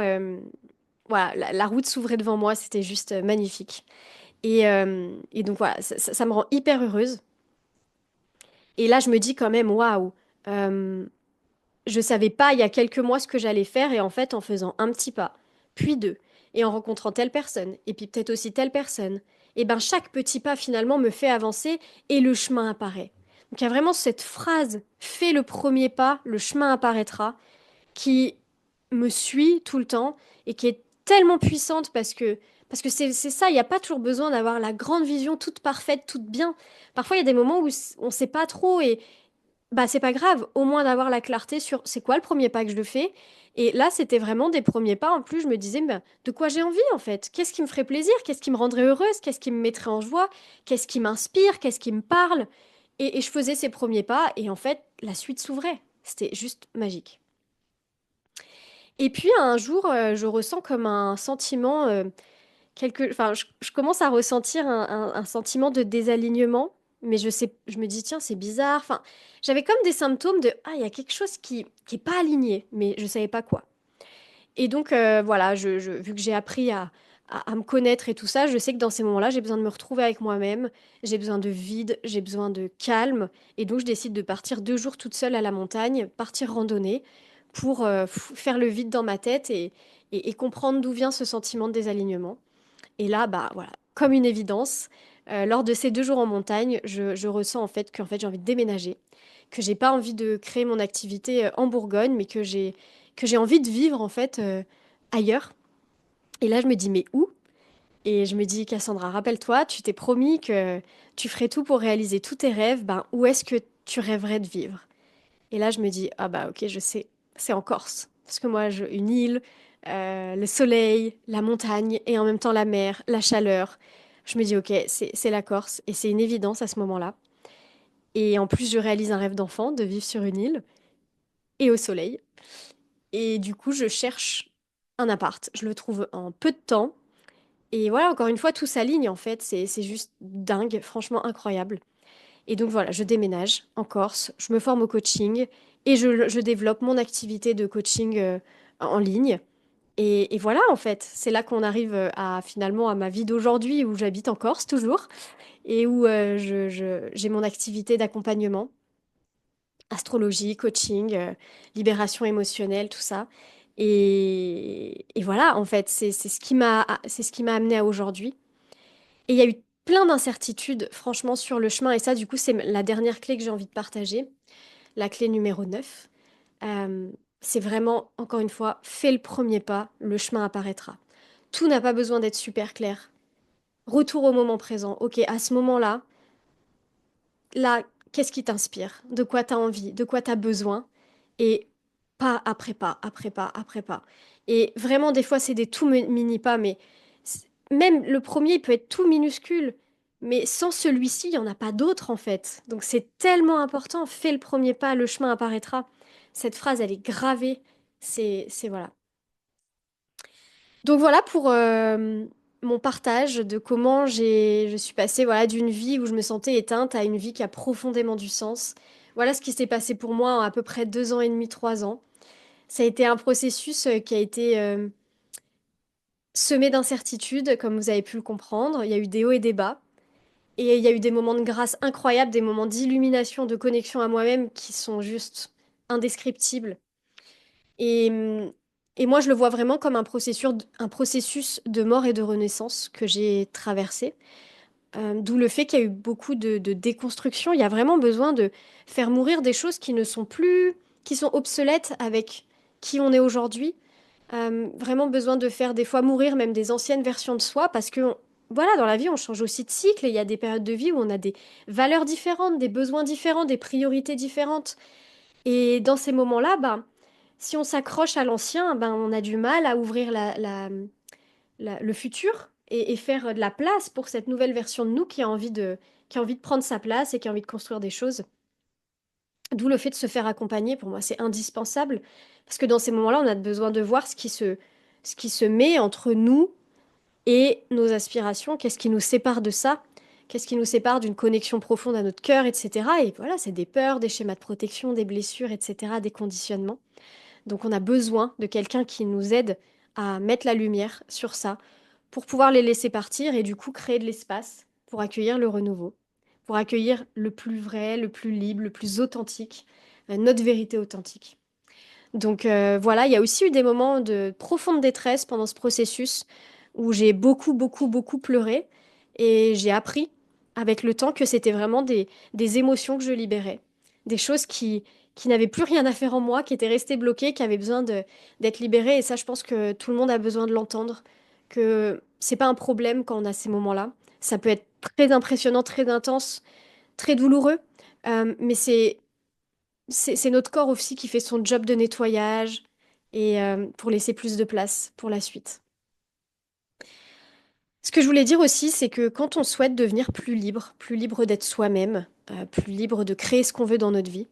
voilà, la route s'ouvrait devant moi, c'était juste magnifique. Et donc voilà, ça me rend hyper heureuse. Et là, je me dis quand même, waouh, euh, je savais pas il y a quelques mois ce que j'allais faire et en fait en faisant un petit pas, puis deux, et en rencontrant telle personne, et puis peut-être aussi telle personne, et ben chaque petit pas finalement me fait avancer et le chemin apparaît. Donc il y a vraiment cette phrase, fais le premier pas, le chemin apparaîtra, qui me suit tout le temps et qui est tellement puissante parce que c'est ça, il n'y a pas toujours besoin d'avoir la grande vision toute parfaite, toute bien. Parfois il y a des moments où on ne sait pas trop et bah, c'est pas grave, au moins d'avoir la clarté sur c'est quoi le premier pas que je fais. Et là, c'était vraiment des premiers pas. En plus, je me disais, bah, de quoi j'ai envie en fait? Qu'est-ce qui me ferait plaisir? Qu'est-ce qui me rendrait heureuse? Qu'est-ce qui me mettrait en joie? Qu'est-ce qui m'inspire? Qu'est-ce qui me parle? Et je faisais ces premiers pas et en fait, la suite s'ouvrait. C'était juste magique. Et puis un jour, je ressens comme un sentiment, enfin, je commence à ressentir un sentiment de désalignement, mais je me dis, tiens, c'est bizarre. Enfin, j'avais comme des symptômes de, ah, il y a quelque chose qui est pas aligné, mais je savais pas quoi. Et donc, voilà, vu que j'ai appris à me connaître et tout ça, je sais que dans ces moments-là, j'ai besoin de me retrouver avec moi-même, j'ai besoin de vide, j'ai besoin de calme. Et donc, je décide de partir 2 jours toute seule à la montagne, partir randonner pour faire le vide dans ma tête et comprendre d'où vient ce sentiment de désalignement. Et là, bah voilà, comme une évidence, lors de ces 2 jours en montagne, je ressens en fait qu'en fait j'ai envie de déménager, que j'ai pas envie de créer mon activité en Bourgogne, mais que j'ai envie de vivre en fait ailleurs. Et là, je me dis mais où? Et je me dis Cassandra, rappelle-toi, tu t'es promis que tu ferais tout pour réaliser tous tes rêves. Ben où est-ce que tu rêverais de vivre? Et là, je me dis, ah bah ok, je sais, c'est en Corse. Parce que moi, une île, le soleil, la montagne et en même temps la mer, la chaleur. Je me dis, ok, c'est la Corse et c'est une évidence à ce moment-là. Et en plus, je réalise un rêve d'enfant de vivre sur une île et au soleil. Et du coup, je cherche un appart. Je le trouve en peu de temps. Et voilà, encore une fois, tout s'aligne en fait. C'est juste dingue, franchement incroyable. Et donc voilà, je déménage en Corse, je me forme au coaching et je développe mon activité de coaching en ligne. Et voilà, en fait, c'est là qu'on arrive à finalement à ma vie d'aujourd'hui où j'habite en Corse toujours et où j'ai mon activité d'accompagnement, astrologie, coaching, libération émotionnelle, tout ça. Et voilà, en fait, c'est ce qui m'a amené à aujourd'hui. Et il y a eu plein d'incertitudes, franchement, sur le chemin. Et ça, du coup, c'est la dernière clé que j'ai envie de partager, la clé numéro 9. Euh, c'est vraiment, encore une fois, fais le premier pas, le chemin apparaîtra. Tout n'a pas besoin d'être super clair. Retour au moment présent. Ok, à ce moment-là, là, qu'est-ce qui t'inspire? De quoi tu as envie? De quoi tu as besoin? Et pas après pas, après pas, après pas. Et vraiment, des fois, c'est des tout mini pas, mais même le premier, il peut être tout minuscule. Mais sans celui-ci, il n'y en a pas d'autre, en fait. Donc, c'est tellement important. Fais le premier pas, le chemin apparaîtra. Cette phrase, elle est gravée. Voilà. Donc voilà pour mon partage de comment je suis passée voilà, d'une vie où je me sentais éteinte à une vie qui a profondément du sens. Voilà ce qui s'est passé pour moi en à peu près 2 ans et demi, 3 ans. Ça a été un processus qui a été semé d'incertitudes, comme vous avez pu le comprendre. Il y a eu des hauts et des bas. Et il y a eu des moments de grâce incroyables, des moments d'illumination, de connexion à moi-même qui sont juste indescriptibles. Et, et moi, je le vois vraiment comme un processus de mort et de renaissance que j'ai traversé. D'où le fait qu'il y a eu beaucoup de déconstruction. Il y a vraiment besoin de faire mourir des choses qui ne sont plus, qui sont obsolètes avec qui on est aujourd'hui. Vraiment besoin de faire des fois mourir même des anciennes versions de soi parce que voilà, dans la vie, on change aussi de cycle et il y a des périodes de vie où on a des valeurs différentes, des besoins différents, des priorités différentes. Et dans ces moments-là, ben, si on s'accroche à l'ancien, ben, on a du mal à ouvrir le futur et faire de la place pour cette nouvelle version de nous qui a envie de prendre sa place et qui a envie de construire des choses. D'où le fait de se faire accompagner, pour moi, c'est indispensable. Parce que dans ces moments-là, on a besoin de voir ce qui se met entre nous et nos aspirations, qu'est-ce qui nous sépare de ça, qu'est-ce qui nous sépare d'une connexion profonde à notre cœur, etc. Et voilà, c'est des peurs, des schémas de protection, des blessures, etc., des conditionnements. Donc on a besoin de quelqu'un qui nous aide à mettre la lumière sur ça pour pouvoir les laisser partir et du coup créer de l'espace pour accueillir le renouveau, pour accueillir le plus vrai, le plus libre, le plus authentique, notre vérité authentique. Donc voilà, il y a aussi eu des moments de profonde détresse pendant ce processus où j'ai beaucoup, beaucoup, beaucoup pleuré et j'ai appris avec le temps que c'était vraiment des émotions que je libérais, des choses qui n'avaient plus rien à faire en moi, qui étaient restées bloquées, qui avaient besoin d'être libérées. Et ça, je pense que tout le monde a besoin de l'entendre, que c'est pas un problème quand on a ces moments-là. Ça peut être très impressionnant, très intense, très douloureux, mais c'est notre corps aussi qui fait son job de nettoyage et pour laisser plus de place pour la suite. Ce que je voulais dire aussi, c'est que quand on souhaite devenir plus libre d'être soi-même, plus libre de créer ce qu'on veut dans notre vie,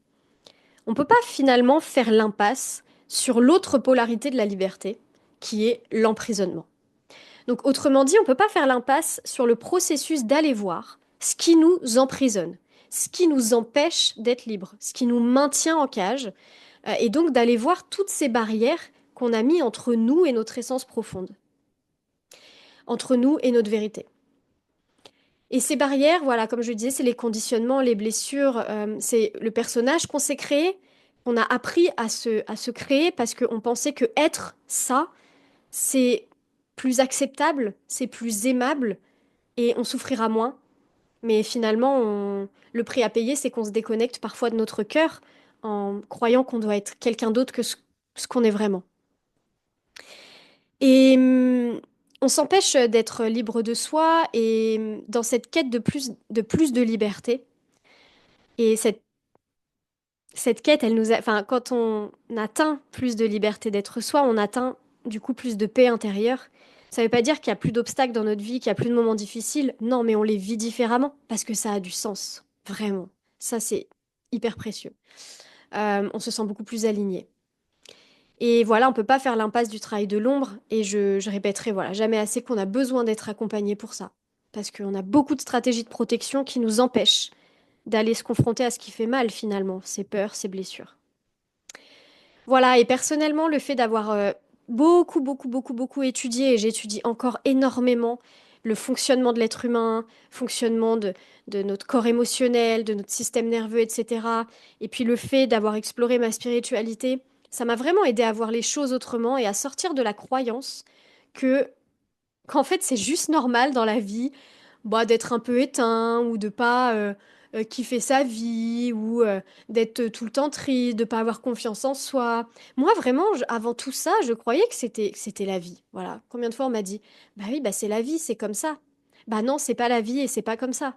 on peut pas finalement faire l'impasse sur l'autre polarité de la liberté, qui est l'emprisonnement. Donc autrement dit, on peut pas faire l'impasse sur le processus d'aller voir ce qui nous emprisonne, ce qui nous empêche d'être libres, ce qui nous maintient en cage, et donc d'aller voir toutes ces barrières qu'on a mis entre nous et notre essence profonde, entre nous et notre vérité. Et ces barrières, voilà, comme je le disais, c'est les conditionnements, les blessures, c'est le personnage qu'on s'est créé, qu'on a appris à se créer parce qu'on pensait que être ça, c'est plus acceptable, c'est plus aimable et on souffrira moins. Mais finalement, le prix à payer, c'est qu'on se déconnecte parfois de notre cœur en croyant qu'on doit être quelqu'un d'autre que ce qu'on est vraiment. Et on s'empêche d'être libre de soi et dans cette quête de plus de liberté. Et cette quête, elle nous enfin, quand on atteint plus de liberté d'être soi, on atteint du coup plus de paix intérieure. Ça ne veut pas dire qu'il y a plus d'obstacles dans notre vie, qu'il y a plus de moments difficiles. Non, mais on les vit différemment parce que ça a du sens. Vraiment. Ça, c'est hyper précieux. On se sent beaucoup plus aligné. Et voilà, on peut pas faire l'impasse du travail de l'ombre. Et je répéterai, voilà, jamais assez qu'on a besoin d'être accompagné pour ça. Parce qu'on a beaucoup de stratégies de protection qui nous empêchent d'aller se confronter à ce qui fait mal finalement, ces peurs, ces blessures. Voilà, et personnellement, le fait d'avoir beaucoup, beaucoup, beaucoup, beaucoup étudié, et j'étudie encore énormément le fonctionnement de l'être humain, fonctionnement de notre corps émotionnel, de notre système nerveux, etc. Et puis le fait d'avoir exploré ma spiritualité, ça m'a vraiment aidé à voir les choses autrement et à sortir de la croyance que qu'en fait c'est juste normal dans la vie bah, d'être un peu éteint ou de pas kiffer sa vie ou d'être tout le temps triste, de pas avoir confiance en soi. Moi, vraiment, avant tout ça, je croyais que c'était la vie. Voilà. Combien de fois on m'a dit, bah oui, bah c'est la vie, c'est comme ça. Bah non, c'est pas la vie et c'est pas comme ça.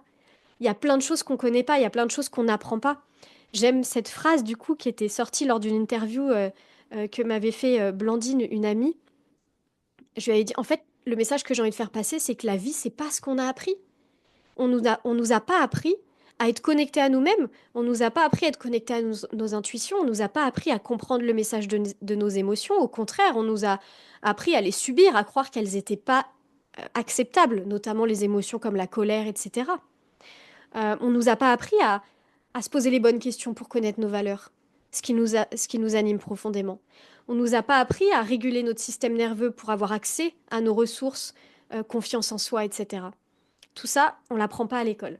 Il y a plein de choses qu'on connaît pas, il y a plein de choses qu'on n'apprend pas. J'aime cette phrase du coup qui était sortie lors d'une interview que m'avait fait Blandine, une amie. Je lui avais dit, en fait, le message que j'ai envie de faire passer, c'est que la vie, c'est pas ce qu'on a appris. On nous a pas appris à être connecté à nous-mêmes. On nous a pas appris à être connecté à nos intuitions. On nous a pas appris à comprendre le message de nos émotions. Au contraire, on nous a appris à les subir, à croire qu'elles n'étaient pas acceptables, notamment les émotions comme la colère, etc. On nous a pas appris à se poser les bonnes questions pour connaître nos valeurs, ce qui nous anime profondément. On nous a pas appris à réguler notre système nerveux pour avoir accès à nos ressources, confiance en soi, etc. Tout ça, on l'apprend pas à l'école.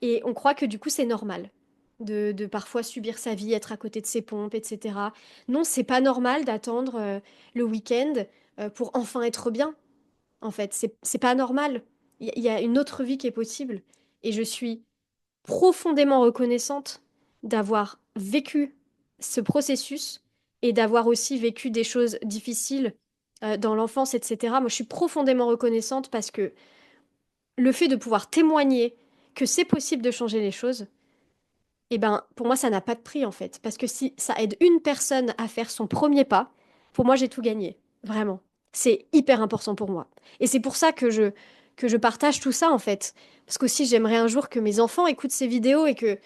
Et on croit que du coup, c'est normal de parfois subir sa vie, être à côté de ses pompes, etc. Non, c'est pas normal d'attendre le week-end pour enfin être bien. En fait, c'est pas normal. il y a une autre vie qui est possible. Et je suis profondément reconnaissante d'avoir vécu ce processus et d'avoir aussi vécu des choses difficiles dans l'enfance, etc. Moi, je suis profondément reconnaissante parce que le fait de pouvoir témoigner que c'est possible de changer les choses, eh ben, pour moi, ça n'a pas de prix en fait. Parce que si ça aide une personne à faire son premier pas, pour moi, j'ai tout gagné. Vraiment. C'est hyper important pour moi. Et c'est pour ça que je partage tout ça en fait. Parce qu'aussi, j'aimerais un jour que mes enfants écoutent ces vidéos et que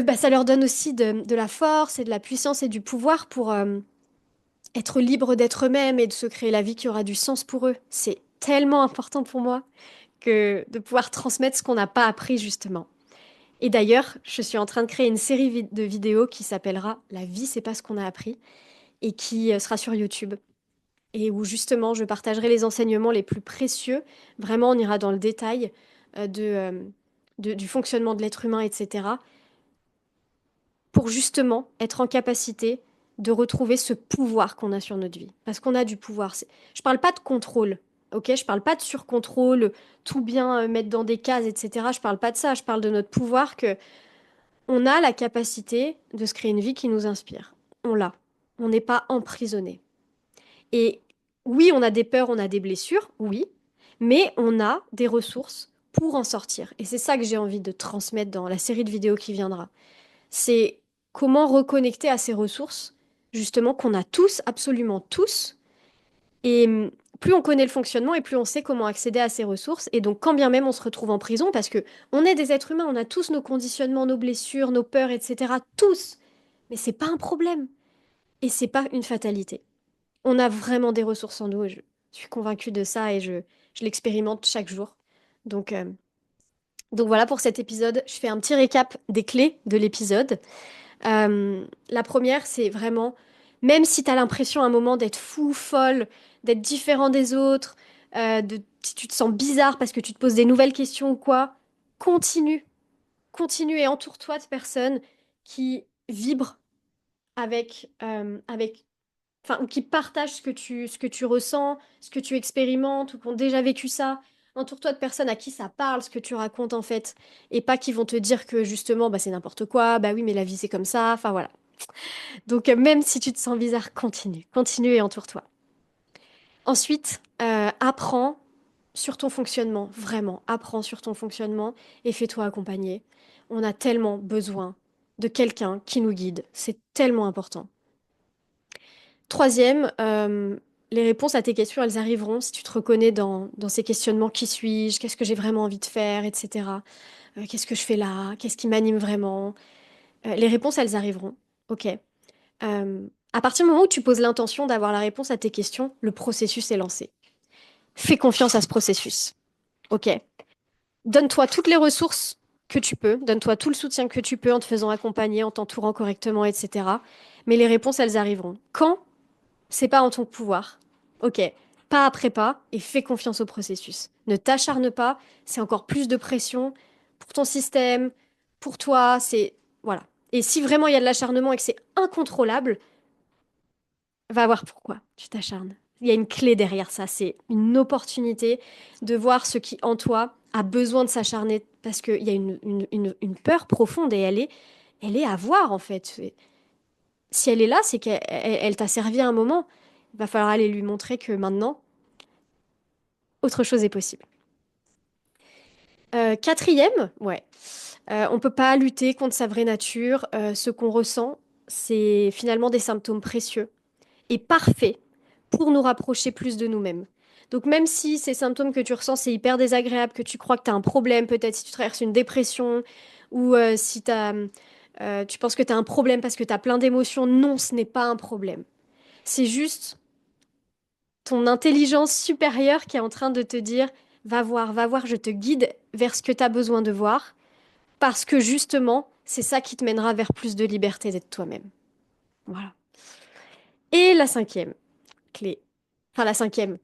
bah, ça leur donne aussi de la force et de la puissance et du pouvoir pour être libres d'être eux-mêmes et de se créer la vie qui aura du sens pour eux. C'est tellement important pour moi que de pouvoir transmettre ce qu'on n'a pas appris justement. Et d'ailleurs, je suis en train de créer une série de vidéos qui s'appellera La vie, c'est pas ce qu'on a appris et qui sera sur YouTube. Et où justement, je partagerai les enseignements les plus précieux. Vraiment, on ira dans le détail du fonctionnement de l'être humain, etc. Pour justement être en capacité de retrouver ce pouvoir qu'on a sur notre vie. Parce qu'on a du pouvoir. Je parle pas de contrôle, ok? Je parle pas de surcontrôle, tout bien mettre dans des cases, etc. Je parle pas de ça. Je parle de notre pouvoir que on a la capacité de se créer une vie qui nous inspire. On l'a. On n'est pas emprisonné. Et oui, on a des peurs, on a des blessures, oui, mais on a des ressources pour en sortir. Et c'est ça que j'ai envie de transmettre dans la série de vidéos qui viendra. C'est comment reconnecter à ces ressources, justement, qu'on a tous, absolument tous. Et plus on connaît le fonctionnement et plus on sait comment accéder à ces ressources. Et donc, quand bien même on se retrouve en prison, parce que on est des êtres humains, on a tous nos conditionnements, nos blessures, nos peurs, etc. Tous. Mais c'est pas un problème. Et c'est pas une fatalité. On a vraiment des ressources en nous. Et je suis convaincue de ça et je l'expérimente chaque jour. Donc, euh, donc voilà pour cet épisode. Je fais un petit récap des clés de l'épisode. La première, c'est vraiment, même si tu as l'impression à un moment d'être fou, folle, d'être différent des autres, si tu te sens bizarre parce que tu te poses des nouvelles questions ou quoi, continue, continue et entoure-toi de personnes qui vibrent avec, enfin, ou qui partagent ce que tu ressens, ce que tu expérimentes, ou qui ont déjà vécu ça. Entoure-toi de personnes à qui ça parle, ce que tu racontes en fait, et pas qui vont te dire que justement, bah, c'est n'importe quoi, bah oui, mais la vie c'est comme ça, enfin voilà. Donc, même si tu te sens bizarre, continue. Continue et entoure-toi. Ensuite, apprends sur ton fonctionnement. Vraiment, apprends sur ton fonctionnement et fais-toi accompagner. On a tellement besoin de quelqu'un qui nous guide. C'est tellement important. Troisième, les réponses à tes questions, elles arriveront si tu te reconnais dans ces questionnements. Qui suis-je? Qu'est-ce que j'ai vraiment envie de faire, etc. Qu'est-ce que je fais là? Qu'est-ce qui m'anime vraiment? Les réponses, elles arriveront. Ok. À partir du moment où tu poses l'intention d'avoir la réponse à tes questions, le processus est lancé. Fais confiance à ce processus. Ok. Donne-toi toutes les ressources que tu peux, donne-toi tout le soutien que tu peux en te faisant accompagner, en t'entourant correctement, etc. Mais les réponses, elles arriveront. Quand? C'est pas en ton pouvoir. Ok. Pas après pas et fais confiance au processus. Ne t'acharne pas, c'est encore plus de pression pour ton système, pour toi, c'est voilà. Et si vraiment il y a de l'acharnement et que c'est incontrôlable, va voir pourquoi tu t'acharnes. Il y a une clé derrière ça, c'est une opportunité de voir ce qui en toi a besoin de s'acharner parce qu'il y a une peur profonde et elle est à voir en fait. Si elle est là, c'est qu'elle t'a servi à un moment. Il va falloir aller lui montrer que maintenant, autre chose est possible. Quatrième, ouais, on peut pas lutter contre sa vraie nature. Ce qu'on ressent, c'est finalement des symptômes précieux et parfaits pour nous rapprocher plus de nous-mêmes. Donc même si ces symptômes que tu ressens, c'est hyper désagréable, que tu crois que tu as un problème, peut-être si tu traverses une dépression ou si tu penses que tu as un problème parce que tu as plein d'émotions, non, ce n'est pas un problème. C'est juste ton intelligence supérieure qui est en train de te dire, va voir, je te guide vers ce que tu as besoin de voir, parce que justement, c'est ça qui te mènera vers plus de liberté d'être toi-même. Voilà. Et la cinquième clé, enfin la cinquième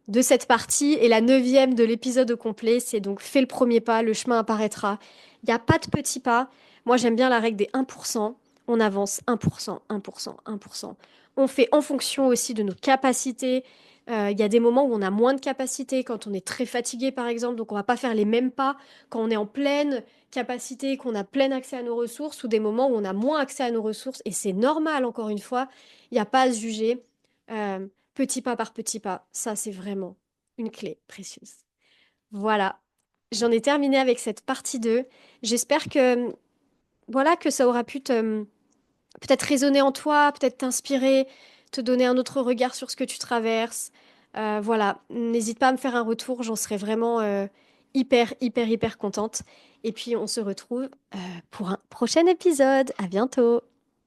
de cette partie et la neuvième de l'épisode au complet, c'est donc fais le premier pas, le chemin apparaîtra. Il n'y a pas de petits pas. Moi, j'aime bien la règle des 1%. On avance 1%, 1%, 1%. On fait en fonction aussi de nos capacités, Il y a des moments où on a moins de capacité, quand on est très fatigué par exemple, donc on va pas faire les mêmes pas quand on est en pleine capacité, qu'on a plein accès à nos ressources, ou des moments où on a moins accès à nos ressources, et c'est normal encore une fois, il n'y a pas à se juger, petit pas par petit pas, ça c'est vraiment une clé précieuse. Voilà, j'en ai terminé avec cette partie 2. J'espère que, voilà, que ça aura pu te peut-être résonner en toi, peut-être t'inspirer, te donner un autre regard sur ce que tu traverses. Voilà, n'hésite pas à me faire un retour, j'en serais vraiment hyper, hyper, hyper contente. Et puis on se retrouve pour un prochain épisode. À bientôt.